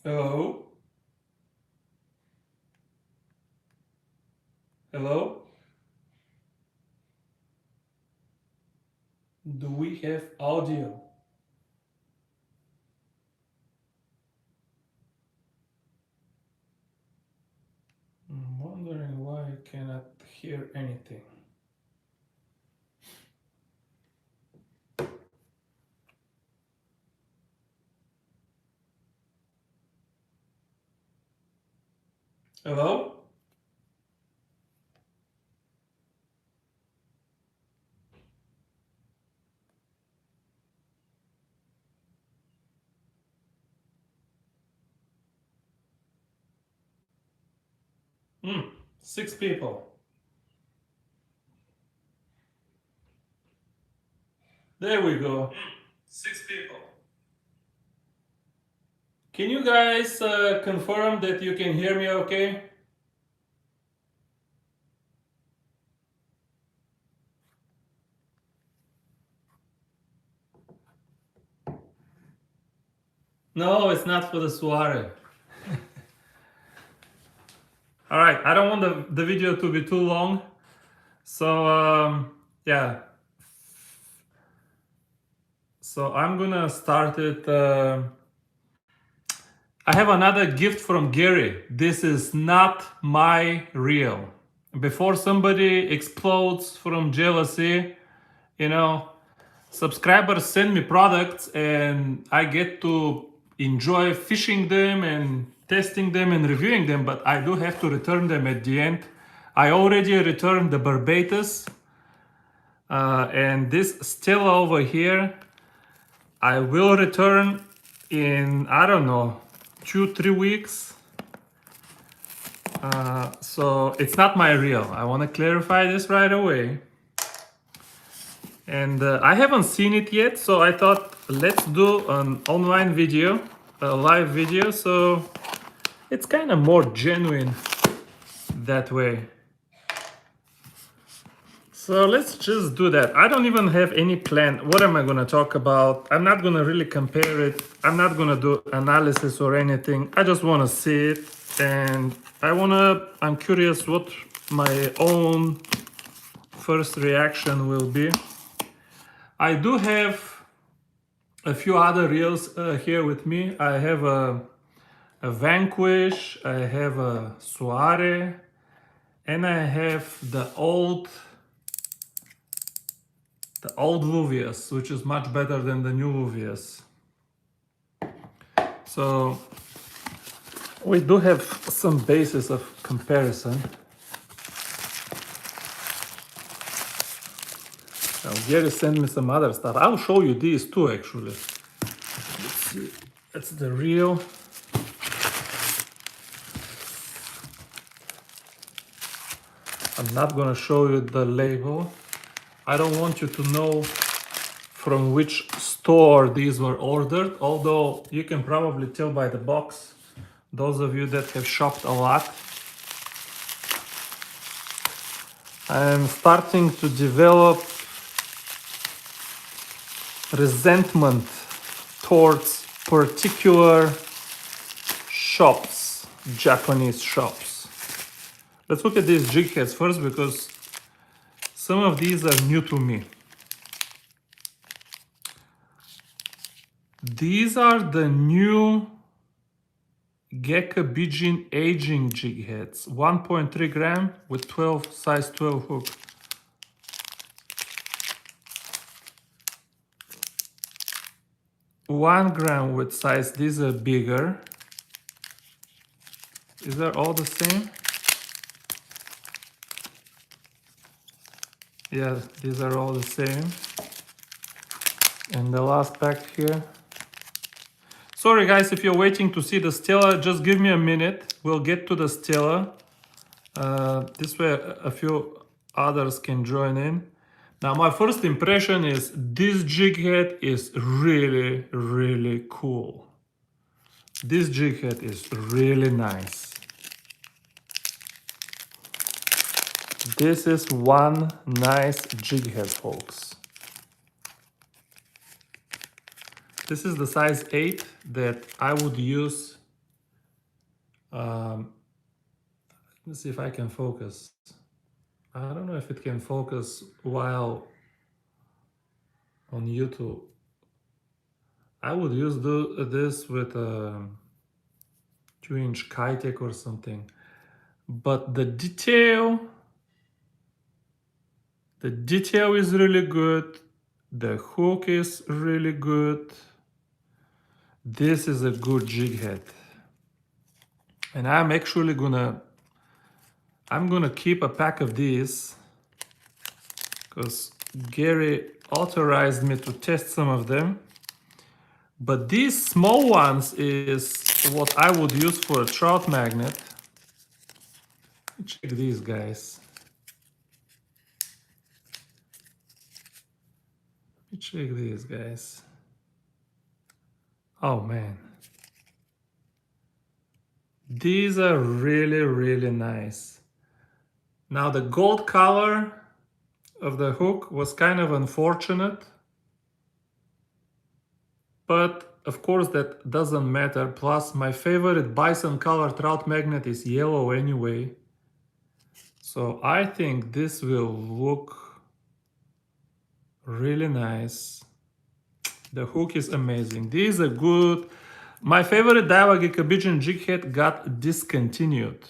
Hello? Hello? Do we have audio? I'm wondering why I cannot hear anything. Hello? Hmm, 6 people. There we go. 6 people. Can you guys confirm that you can hear me okay? No, it's not for the soiree. All right, I don't want the video to be too long. So, yeah. So I'm gonna start it. I have another gift from Gary. This is not my reel. Before somebody explodes from jealousy, you know, subscribers send me products and I get to enjoy fishing them and testing them and reviewing them, but I do have to return them at the end. I already returned the Barbatus and this Stella over here, I will return in, I don't know, 2-3 weeks. So it's not my reel. I want to clarify this right away. And I haven't seen it yet, so I thought let's do an online video, a live video, so it's kind of more genuine that way. So let's just do that. I don't even have any plan. What am I going to talk about? I'm not going to really compare it. I'm not going to do analysis or anything. I just want to see it. And I'm curious what my own first reaction will be. I do have a few other reels here with me. I have a Vanquish, I have a Soiree, and I have the old Luvias, which is much better than the new Luvias. So we do have some basis of comparison. Now, Gary sent me some other stuff. I'll show you these too, actually. Let's see. That's the real. I'm not gonna show you the label. I don't want you to know from which store these were ordered, although you can probably tell by the box, those of you that have shopped a lot. I'm starting to develop resentment towards particular shops, Japanese shops. Let's look at these jig heads first because some of these are new to me. These are the new Gecko Bijin aging jig heads, 1.3 gram with size 12 hook. One gram with size, these are bigger. These are all the same. Yeah, these are all the same. And the last pack here. Sorry guys, if you're waiting to see the Stella, just give me a minute. We'll get to the Stella. This way a few others can join in. Now my first impression is this jig head is really, really cool. This jig head is really nice. This is one nice jig head, folks. This is the size 8 that I would use Let's see if I can focus. I don't know if it can focus while on YouTube. I would use this with a 2-inch Kitech or something. But the detail is really good. The hook is really good. This is a good jig head. And I'm actually gonna keep a pack of these because Gary authorized me to test some of them. But these small ones is what I would use for a trout magnet. Check these guys. Check these guys. Oh man. These are really, really nice. Now the gold color of the hook was kind of unfortunate, but of course that doesn't matter. Plus my favorite bison color trout magnet is yellow anyway. So I think this will look really nice. The hook is amazing. These are good. My favorite Daiwa Gikabijin jig head got discontinued.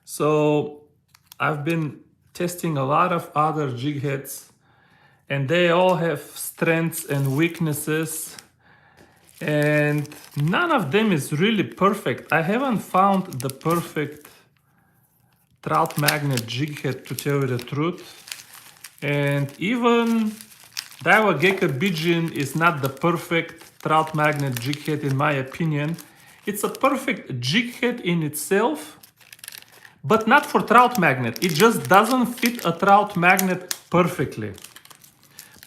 So I've been testing a lot of other jig heads and they all have strengths and weaknesses and none of them is really perfect. I haven't found the perfect trout magnet jig head, to tell you the truth. And even Daiwa Gikabijin is not the perfect trout magnet jig head in my opinion. It's a perfect jig head in itself, but not for trout magnet. It just doesn't fit a trout magnet perfectly.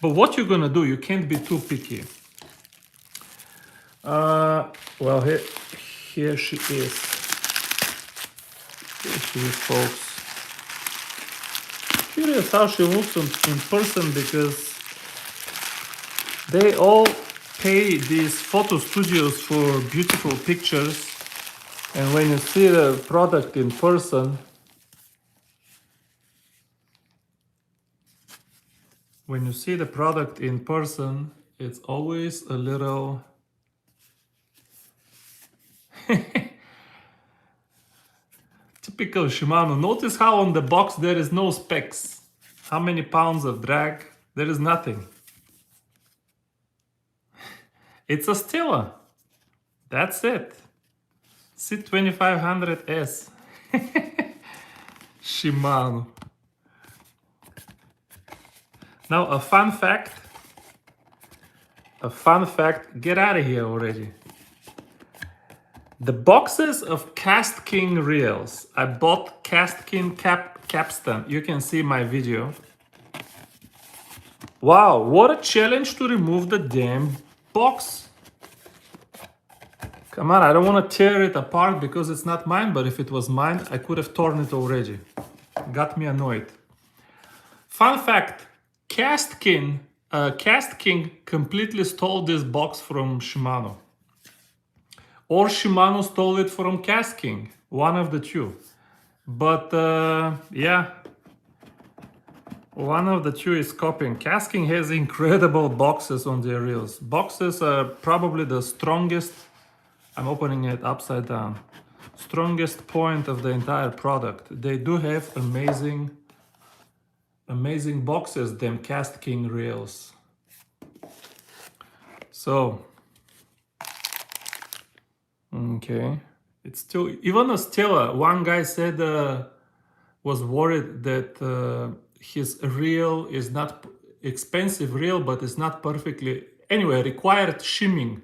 But what you're gonna do, you can't be too picky. Well, here she is. Here she is, folks. Curious how she looks in person because they all pay these photo studios for beautiful pictures. And when you see the product in person, it's always a little typical Shimano. Notice how on the box there is no specs. How many pounds of drag? There is nothing. It's a Stella. That's it. C2500S. Shimano. Now a fun fact. Get out of here already. The boxes of Cast King reels. I bought Cast King capstan. You can see my video. Wow, what a challenge to remove the damn box. Come on, I don't want to tear it apart because it's not mine, but if it was mine, I could have torn it already. Got me annoyed. Fun fact, Cast King completely stole this box from Shimano. Or Shimano stole it from Cast King, one of the two. But yeah, one of the two is copying. Cast King has incredible boxes on their reels. Boxes are probably the strongest. I'm opening it upside down. Strongest point of the entire product. They do have amazing boxes, them Cast King reels. So, okay. It's still, even a Stella, one guy said, was worried that his reel is not expensive reel, but it's not perfectly, anyway, required shimming.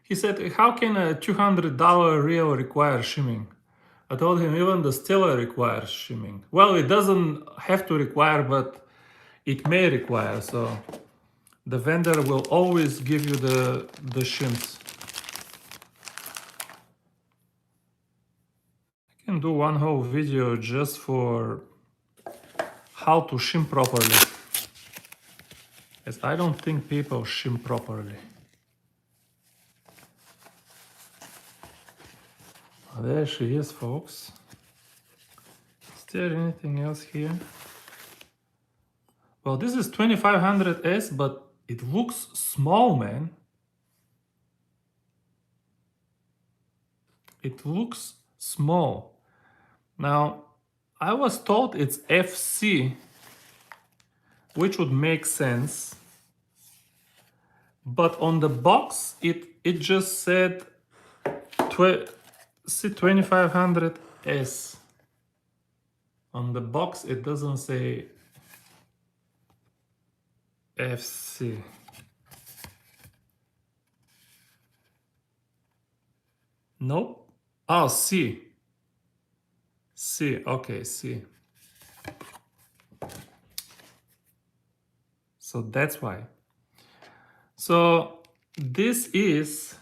He said, how can a $200 reel require shimming? I told him even the Stella requires shimming. Well, it doesn't have to require, but it may require. So the vendor will always give you the shims. I can do one whole video just for how to shim properly. As I don't think people shim properly. There she is, folks. Is there anything else here? Well, this is 2500S, but it looks small, man. It looks small. Now, I was told it's FC, which would make sense. But on the box, it just said 2500S. On the box, it doesn't say FC. Nope. Oh, C. C. Okay, C. So that's why. So this is,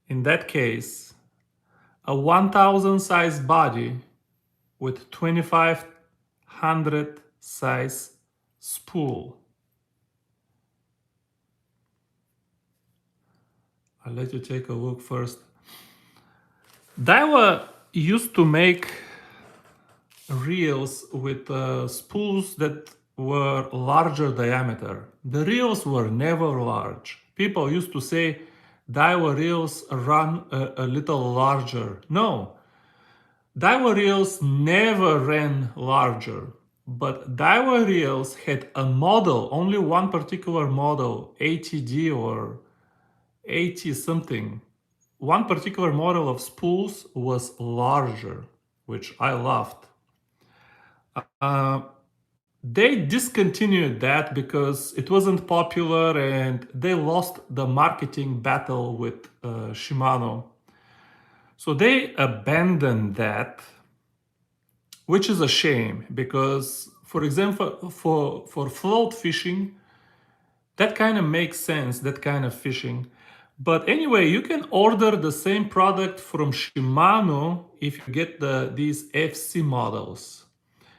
in that case, a 1000 size body with 2500 size spool. I'll let you take a look first. Daiwa used to make reels with spools that were larger diameter. The reels were never large. People used to say Daiwa reels run a little larger. No, Daiwa reels never ran larger, but Daiwa reels had a model, only one particular model, ATD or 80 something. One particular model of spools was larger, which I loved. They discontinued that because it wasn't popular and they lost the marketing battle with Shimano. So they abandoned that, which is a shame because, for example, for float fishing, that kind of makes sense, that kind of fishing. But anyway, you can order the same product from Shimano if you get these FC models.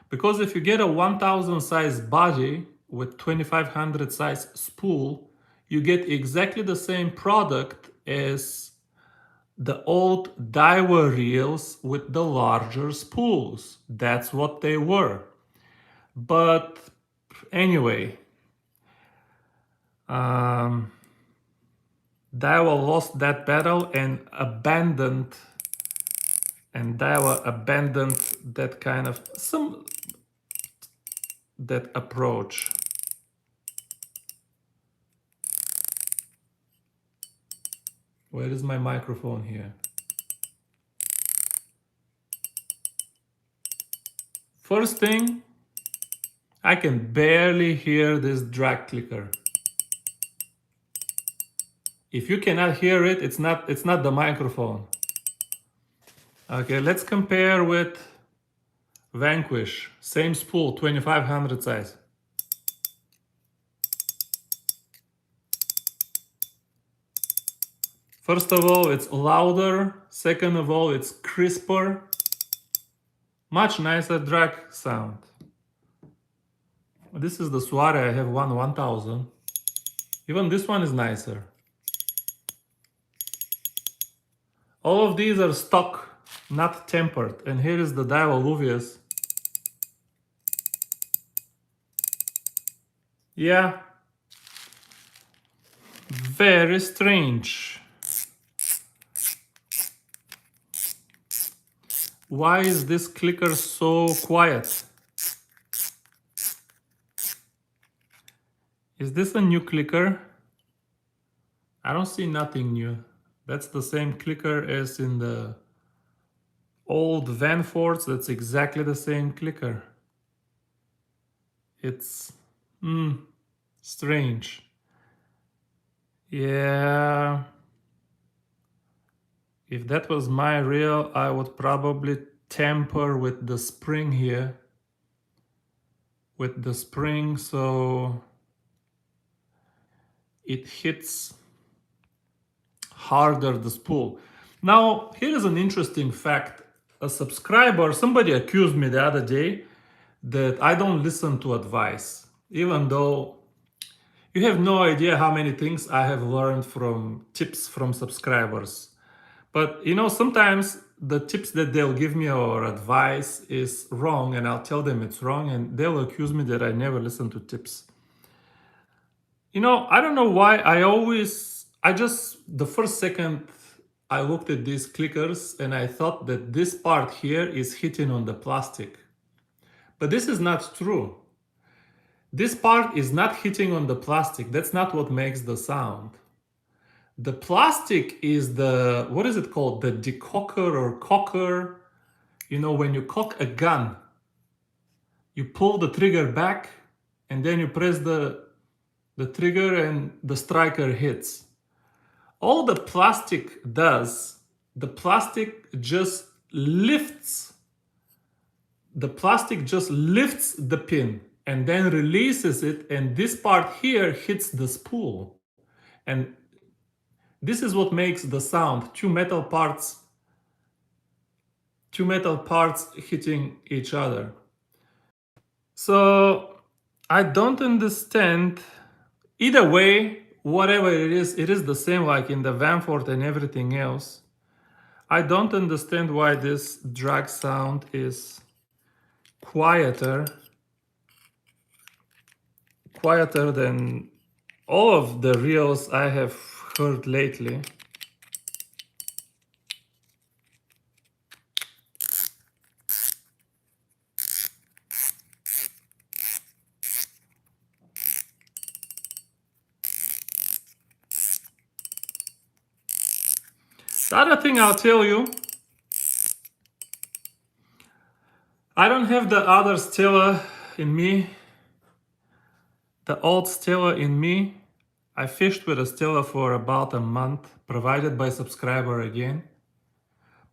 Because if you get a 1000 size body with 2500 size spool, you get exactly the same product as the old Daiwa reels with the larger spools. That's what they were. But anyway, Daiwa lost that battle and Daiwa abandoned that kind of that approach. Where is my microphone here? First thing, I can barely hear this drag clicker. If you cannot hear it, it's not the microphone. Okay, let's compare with Vanquish, same spool, 2500 size. First of all, it's louder. Second of all, it's crisper. Much nicer drag sound. This is the Suare, I have one 1000. Even this one is nicer. All of these are stock, not tempered. And here is the Daiwa Luvias. Yeah. Very strange. Why is this clicker so quiet? Is this a new clicker? I don't see nothing new. That's the same clicker as in the old Vanfords. That's exactly the same clicker. It's strange. Yeah. If that was my reel, I would probably tamper with the spring here. With the spring, so it hits harder the spool. Now, here is an interesting fact. A subscriber, somebody accused me the other day that I don't listen to advice, even though you have no idea how many things I have learned from tips from subscribers. But you know, sometimes the tips that they'll give me or advice is wrong, and I'll tell them it's wrong, and they'll accuse me that I never listen to tips. You know, I don't know why I just, the first second I looked at these clickers and I thought that this part here is hitting on the plastic. But this is not true. This part is not hitting on the plastic. That's not what makes the sound. The plastic is the, what is it called? The decocker or cocker. You know, when you cock a gun, you pull the trigger back and then you press the trigger and the striker hits. All the plastic does, the plastic just lifts the pin and then releases it, and this part here hits the spool. And this is what makes the sound, two metal parts hitting each other. So I don't understand. Either way, whatever it is the same like in the Vanfort and everything else. I don't understand why this drag sound is quieter than all of the reels I have heard lately. The other thing I'll tell you, I don't have the other Stella in me, the old Stella in me. I fished with a Stella for about a month, provided by subscriber again.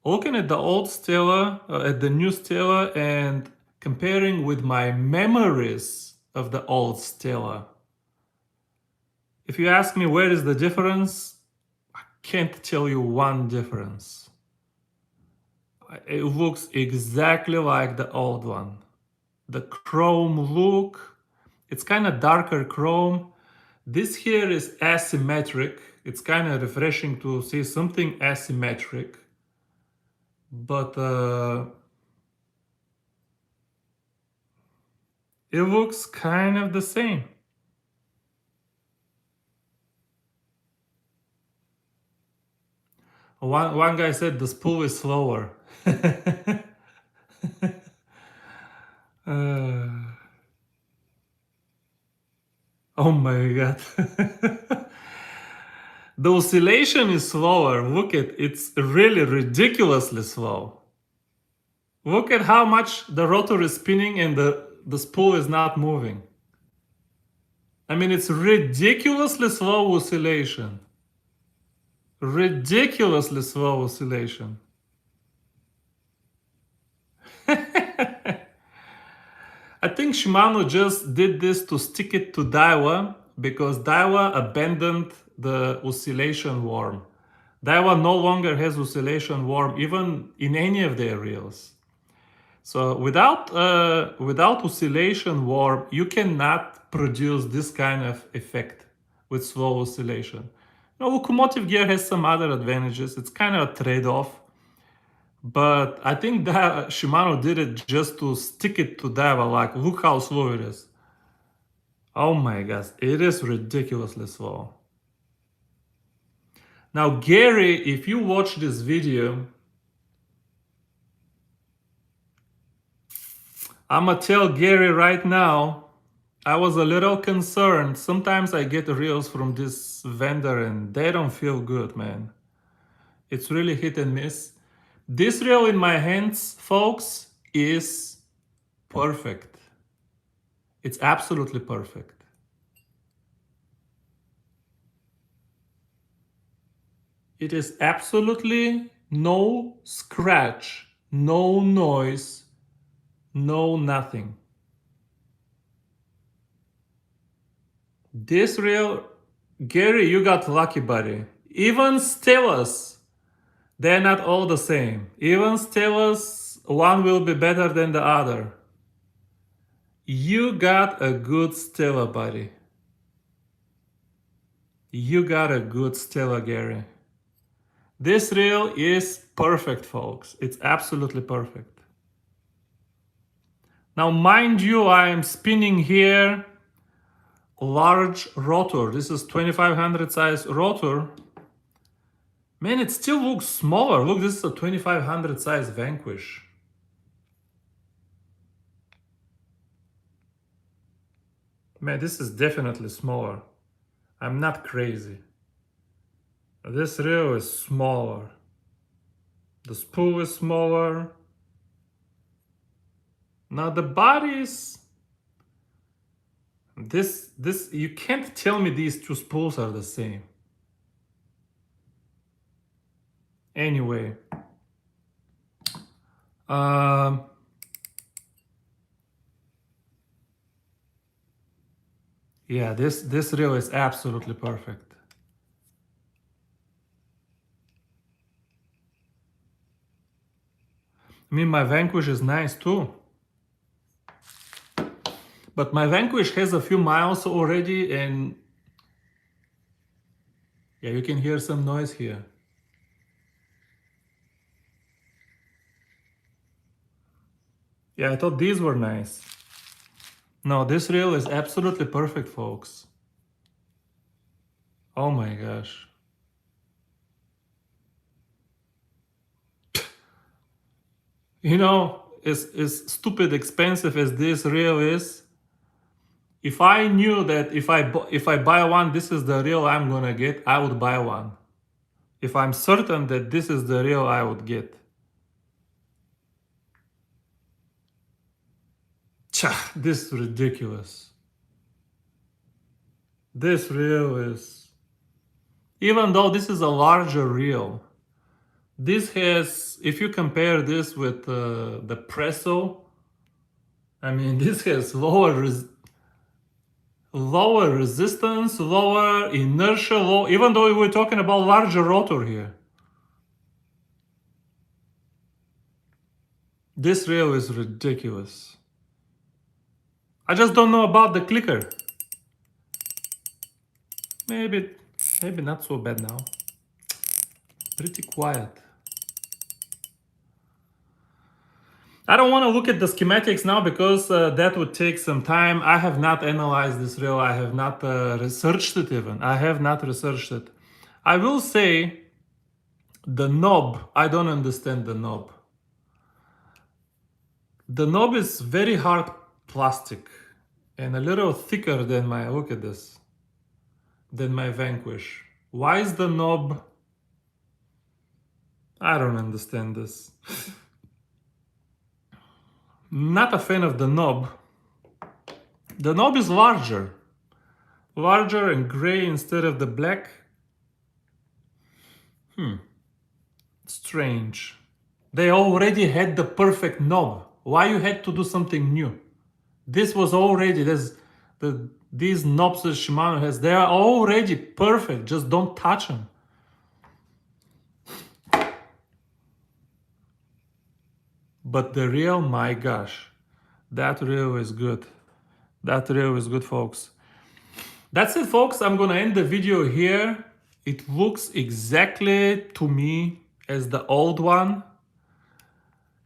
Looking at the old Stella, at the new Stella, and comparing with my memories of the old Stella. If you ask me where is the difference, I can't tell you one difference. It looks exactly like the old one. The chrome look, it's kind of darker chrome. This here is asymmetric. It's kind of refreshing to see something asymmetric. But it looks kind of the same. One guy said the spool is slower. Oh my god. The oscillation is slower. Look at it's really ridiculously slow. Look at how much the rotor is spinning and the spool is not moving. I mean, it's ridiculously slow oscillation. Ridiculously slow oscillation. I think Shimano just did this to stick it to Daiwa because Daiwa abandoned the oscillation worm. Daiwa no longer has oscillation worm even in any of their reels. So without oscillation worm, you cannot produce this kind of effect with slow oscillation. Now, locomotive gear has some other advantages. It's kind of a trade-off. But I think that Shimano did it just to stick it to Daiwa, like, look how slow it is. Oh my gosh, it is ridiculously slow. Now, Gary, if you watch this video, I'ma tell Gary right now, I was a little concerned. Sometimes I get reels from this vendor and they don't feel good, man. It's really hit and miss. This reel in my hands, folks, is perfect. It's absolutely perfect. It is absolutely no scratch, no noise, no nothing. This reel, Gary, you got lucky, buddy. Even Stellas, they're not all the same. Even Stellas, one will be better than the other. You got a good Stella, buddy. You got a good Stella, Gary. This reel is perfect, folks. It's absolutely perfect. Now, mind you, I am spinning here large rotor. This is 2500 size rotor. Man, it still looks smaller. Look, this is a 2500 size Vanquish. Man, this is definitely smaller. I'm not crazy. This reel is smaller. The spool is smaller. Now the bodies, this you can't tell me these two spools are the same. Anyway, yeah, this reel is absolutely perfect. I mean, my Vanquish is nice too. But my Vanquish has a few miles already, and yeah, you can hear some noise here. Yeah, I thought these were nice. No, this reel is absolutely perfect, folks. Oh my gosh. You know, as stupid expensive as this reel is, if I knew that if I buy one, this is the reel I'm gonna get, I would buy one. If I'm certain that this is the reel I would get. Tch, this is ridiculous. This reel is, even though this is a larger reel, this has, if you compare this with the Presso, I mean, this has lower resistance, lower inertia, even though we're talking about larger rotor here. This reel is ridiculous. I just don't know about the clicker. Maybe not so bad now. Pretty quiet. I don't want to look at the schematics now because that would take some time. I have not analyzed this reel. I have not researched it even. I have not researched it. I will say the knob, I don't understand the knob. The knob is very hard plastic and a little thicker than my, look at this, than my Vanquish. Why is the knob? I don't understand this. Not a fan of the knob. The knob is larger and gray instead of the black. Strange. They already had the perfect knob. Why you had to do something new? This was already, these knobs that Shimano has, they are already perfect. Just don't touch them. But the reel, my gosh, that reel is good. That reel is good, folks. That's it, folks. I'm gonna end the video here. It looks exactly to me as the old one.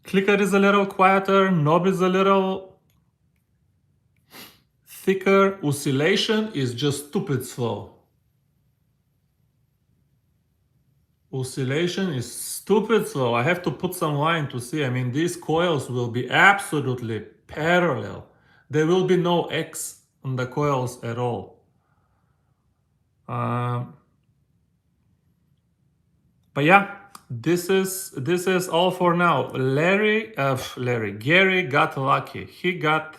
Clicker is a little quieter, knob is a little thicker, oscillation is just stupid slow. Oscillation is stupid slow. I have to put some line to see. I mean, these coils will be absolutely parallel. There will be no X on the coils at all. But yeah, this is all for now. Gary got lucky. He got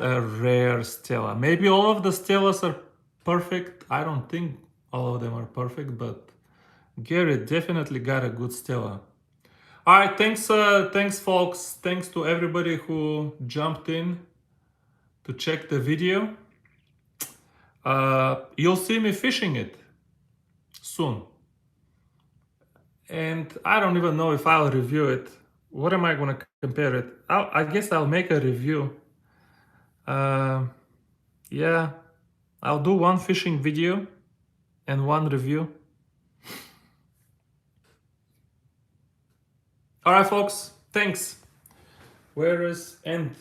a rare Stella. Maybe all of the Stellas are perfect. I don't think all of them are perfect, but Gary definitely got a good Stella. All right, thanks folks. Thanks to everybody who jumped in to check the video. You'll see me fishing it soon. And I don't even know if I'll review it. What am I going to compare it? I guess I'll make a review. Yeah, I'll do one fishing video and one review. All right, folks. Thanks. Where is end?